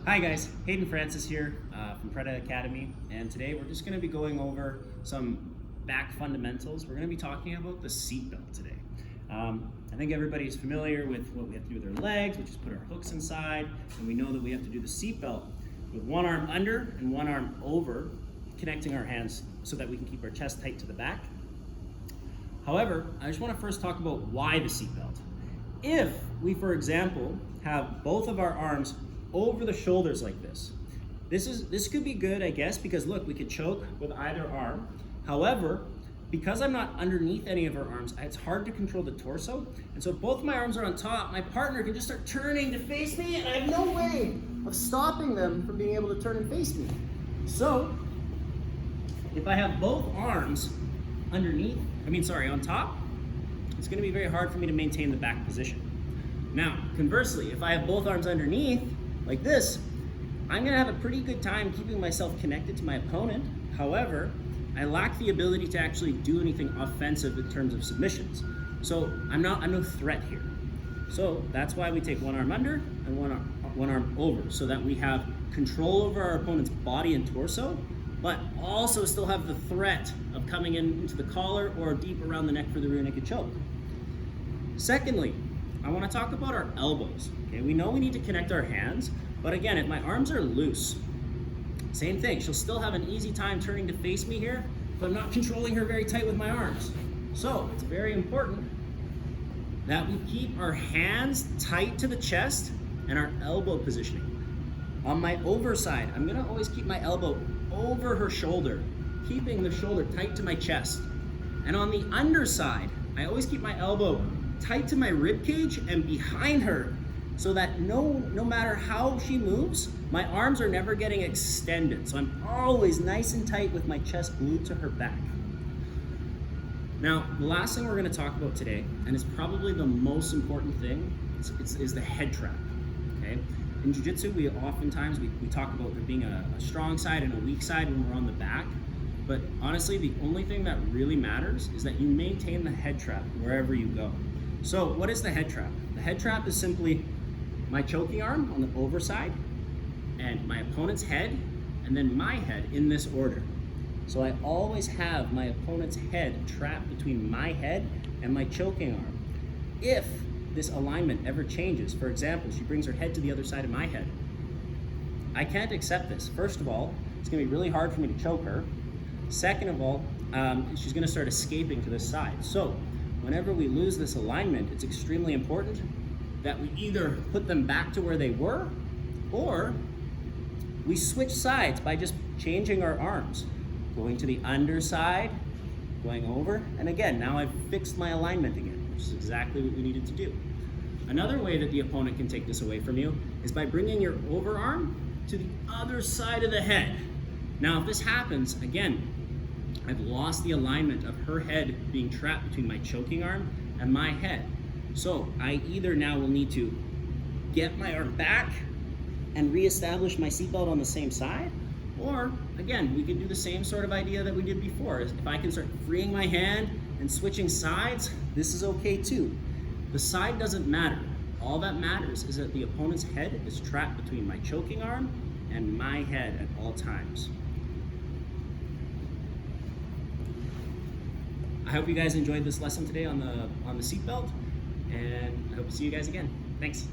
Hi guys, Hayden Francis here from Preda Academy, and today we're just going to be going over some back fundamentals. We're going to be talking about the seatbelt today. I think everybody's familiar with what we have to do with our legs, which is put our hooks inside, and we know that we have to do the seatbelt with one arm under and one arm over, connecting our hands so that we can keep our chest tight to the back. However, I just want to first talk about why the seatbelt. If we, for example, have both of our arms over the shoulders like this. This could be good, I guess, because look, we could choke with either arm. However, because I'm not underneath any of our arms, it's hard to control the torso. And so if both my arms are on top, my partner can just start turning to face me, and I have no way of stopping them from being able to turn and face me. So if I have both arms on top, it's gonna be very hard for me to maintain the back position. Now, conversely, if I have both arms underneath, like this, I'm gonna have a pretty good time keeping myself connected to my opponent. However, I lack the ability to actually do anything offensive in terms of submissions. So I'm no threat here. So that's why we take one arm under and one arm over, so that we have control over our opponent's body and torso, but also still have the threat of coming into the collar or deep around the neck for the rear naked choke. Secondly, I want to talk about our elbows. Okay, we know we need to connect our hands, but again, if my arms are loose, same thing. She'll still have an easy time turning to face me here, but I'm not controlling her very tight with my arms. So it's very important that we keep our hands tight to the chest and our elbow positioning. On my over side, I'm gonna always keep my elbow over her shoulder, keeping the shoulder tight to my chest. And on the underside, I always keep my elbow tight to my rib cage and behind her, so that no matter how she moves, my arms are never getting extended. So I'm always nice and tight with my chest glued to her back. Now, the last thing we're going to talk about today, and it's probably the most important thing, is the head trap. Okay? In jiu-jitsu, we oftentimes talk about there being a strong side and a weak side when we're on the back. But honestly, the only thing that really matters is that you maintain the head trap wherever you go. So what is the head trap? The head trap is simply my choking arm on the overside and my opponent's head and then my head in this order. So I always have my opponent's head trapped between my head and my choking arm. If this alignment ever changes, for example, she brings her head to the other side of my head, I can't accept this. First of all, it's gonna be really hard for me to choke her. Second of all, she's gonna start escaping to this side. So whenever we lose this alignment, it's extremely important that we either put them back to where they were, or we switch sides by just changing our arms, going to the underside, going over, and again, now I've fixed my alignment again, which is exactly what we needed to do. Another way that the opponent can take this away from you is by bringing your overarm to the other side of the head. Now, if this happens, again, I've lost the alignment of her head being trapped between my choking arm and my head. So I either now will need to get my arm back and reestablish my seatbelt on the same side, or again, we can do the same sort of idea that we did before. If I can start freeing my hand and switching sides, this is okay too. The side doesn't matter. All that matters is that the opponent's head is trapped between my choking arm and my head at all times. I hope you guys enjoyed this lesson today on the seatbelt, and I hope to see you guys again. Thanks.